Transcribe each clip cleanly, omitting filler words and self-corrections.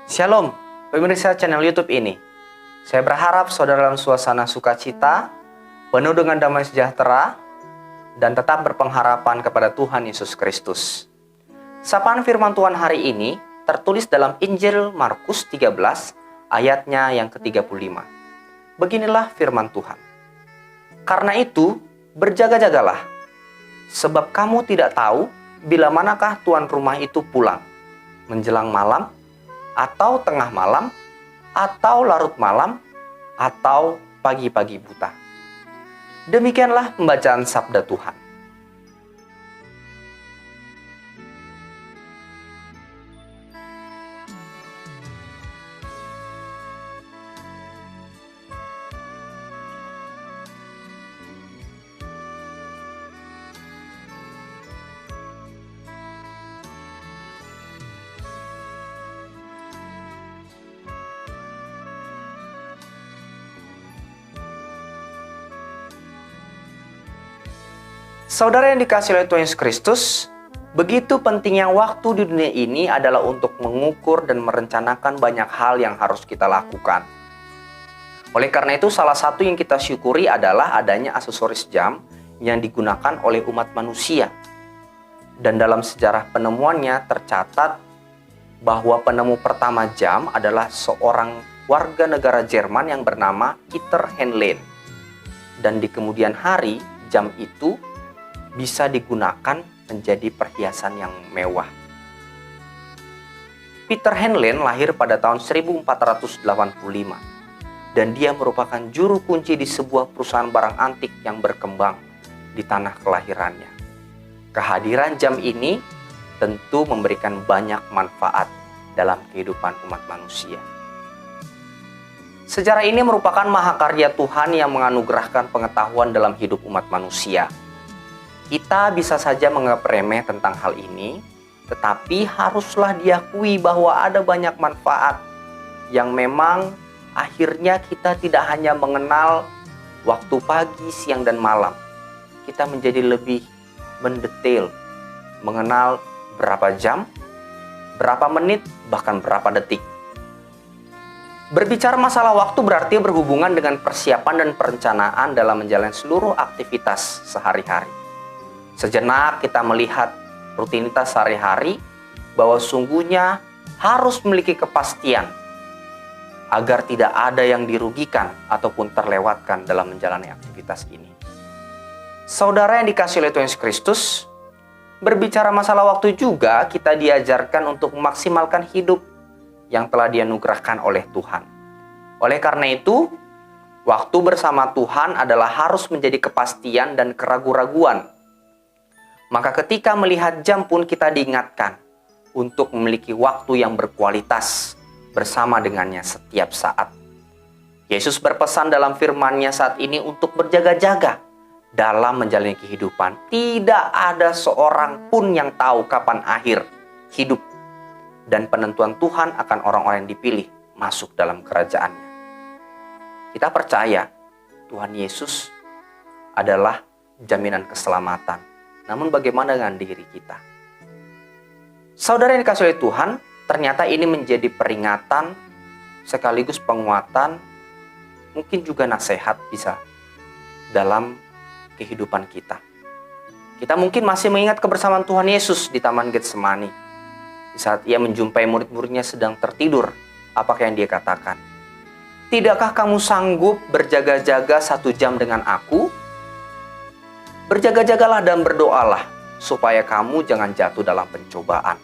Shalom, pemirsa channel YouTube ini. Saya berharap saudara dalam suasana sukacita, penuh dengan damai sejahtera, dan tetap berpengharapan kepada Tuhan Yesus Kristus. Sapaan firman Tuhan hari ini tertulis dalam Injil Markus 13, ayatnya yang ke-35. Beginilah firman Tuhan. Karena itu, berjaga-jagalah, sebab kamu tidak tahu bila manakah tuan rumah itu pulang, menjelang malam, atau tengah malam, atau larut malam, atau pagi-pagi buta. Demikianlah pembacaan sabda Tuhan. Saudara yang dikasihi oleh Tuhan Yesus Kristus, begitu pentingnya waktu di dunia ini adalah untuk mengukur dan merencanakan banyak hal yang harus kita lakukan. Oleh karena itu, salah satu yang kita syukuri adalah adanya aksesoris jam yang digunakan oleh umat manusia. Dan dalam sejarah penemuannya tercatat bahwa penemu pertama jam adalah seorang warga negara Jerman yang bernama Peter Henlein. Dan di kemudian hari, jam itu bisa digunakan menjadi perhiasan yang mewah. Peter Henlein lahir pada tahun 1485 dan dia merupakan juru kunci di sebuah perusahaan barang antik yang berkembang di tanah kelahirannya. Kehadiran jam ini tentu memberikan banyak manfaat dalam kehidupan umat manusia. Sejarah ini merupakan mahakarya Tuhan yang menganugerahkan pengetahuan dalam hidup umat manusia. Kita bisa saja menganggap remeh tentang hal ini, tetapi haruslah diakui bahwa ada banyak manfaat yang memang akhirnya kita tidak hanya mengenal waktu pagi, siang, dan malam. Kita menjadi lebih mendetail, mengenal berapa jam, berapa menit, bahkan berapa detik. Berbicara masalah waktu berarti berhubungan dengan persiapan dan perencanaan dalam menjalani seluruh aktivitas sehari-hari. Sejenak kita melihat rutinitas sehari-hari bahwa sungguhnya harus memiliki kepastian agar tidak ada yang dirugikan ataupun terlewatkan dalam menjalani aktivitas ini. Saudara yang dikasihi oleh Tuhan Yesus Kristus, berbicara masalah waktu juga kita diajarkan untuk memaksimalkan hidup yang telah dianugerahkan oleh Tuhan. Oleh karena itu, waktu bersama Tuhan adalah harus menjadi kepastian dan keraguan-raguan. Maka ketika melihat jam pun kita diingatkan untuk memiliki waktu yang berkualitas bersama dengannya setiap saat. Yesus berpesan dalam firman-Nya saat ini untuk berjaga-jaga dalam menjalani kehidupan. Tidak ada seorang pun yang tahu kapan akhir hidup dan penentuan Tuhan akan orang-orang yang dipilih masuk dalam kerajaan-Nya. Kita percaya Tuhan Yesus adalah jaminan keselamatan. Namun bagaimana dengan diri kita? Saudara yang dikasihi oleh Tuhan, ternyata ini menjadi peringatan sekaligus penguatan, mungkin juga nasihat bisa dalam kehidupan kita. Kita mungkin masih mengingat kebersamaan Tuhan Yesus di Taman Getsemani. Di saat ia menjumpai murid-muridnya sedang tertidur, apakah yang dia katakan? Tidakkah kamu sanggup berjaga-jaga 1 jam dengan aku? Berjaga-jagalah dan berdoalah, supaya kamu jangan jatuh dalam pencobaan.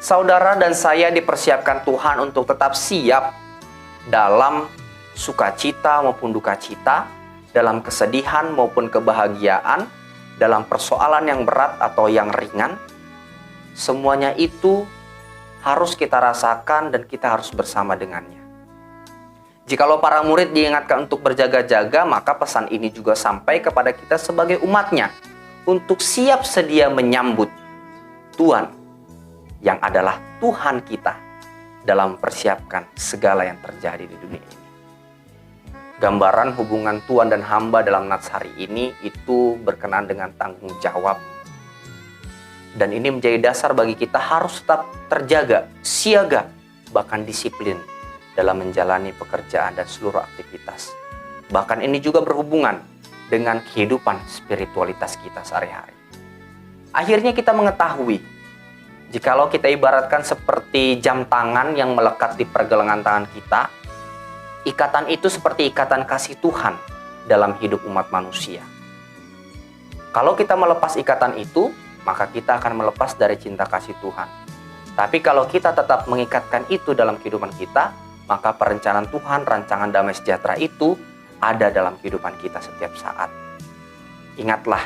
Saudara dan saya dipersiapkan Tuhan untuk tetap siap dalam sukacita maupun duka cita, dalam kesedihan maupun kebahagiaan, dalam persoalan yang berat atau yang ringan. Semuanya itu harus kita rasakan dan kita harus bersama dengannya. Jikalau para murid diingatkan untuk berjaga-jaga, maka pesan ini juga sampai kepada kita sebagai umatnya untuk siap sedia menyambut Tuhan yang adalah Tuhan kita dalam mempersiapkan segala yang terjadi di dunia ini. Gambaran hubungan Tuhan dan hamba dalam nats hari ini itu berkenaan dengan tanggung jawab. Dan ini menjadi dasar bagi kita harus tetap terjaga, siaga, bahkan disiplin dalam menjalani pekerjaan dan seluruh aktivitas. Bahkan ini juga berhubungan dengan kehidupan spiritualitas kita sehari-hari. Akhirnya kita mengetahui, jikalau kita ibaratkan seperti jam tangan yang melekat di pergelangan tangan kita, ikatan itu seperti ikatan kasih Tuhan dalam hidup umat manusia. Kalau kita melepas ikatan itu, maka kita akan melepas dari cinta kasih Tuhan. Tapi kalau kita tetap mengikatkan itu dalam kehidupan kita, maka perencanaan Tuhan, rancangan damai sejahtera itu ada dalam kehidupan kita setiap saat. Ingatlah,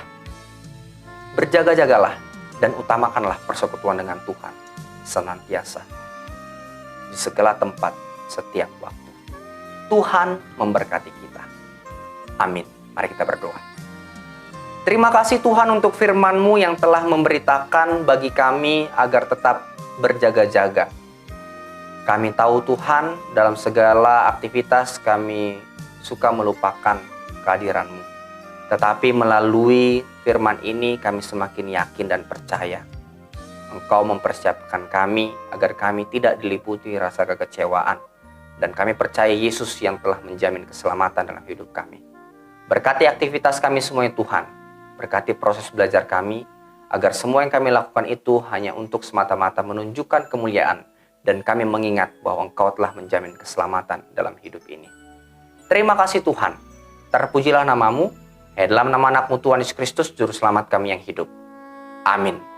berjaga-jagalah, dan utamakanlah persekutuan dengan Tuhan senantiasa di segala tempat, setiap waktu. Tuhan memberkati kita. Amin. Mari kita berdoa. Terima kasih Tuhan untuk firman-Mu yang telah memberitakan bagi kami agar tetap berjaga-jaga. Kami tahu Tuhan, dalam segala aktivitas kami suka melupakan kehadiran-Mu. Tetapi melalui firman ini kami semakin yakin dan percaya Engkau mempersiapkan kami agar kami tidak diliputi rasa kekecewaan. Dan kami percaya Yesus yang telah menjamin keselamatan dalam hidup kami. Berkati aktivitas kami semuanya Tuhan. Berkati proses belajar kami, agar semua yang kami lakukan itu hanya untuk semata-mata menunjukkan kemuliaan. Dan kami mengingat bahwa Engkau telah menjamin keselamatan dalam hidup ini. Terima kasih Tuhan. Terpujilah nama-Mu. Dalam nama anak-Mu Tuhan Yesus Kristus, Juru Selamat kami yang hidup. Amin.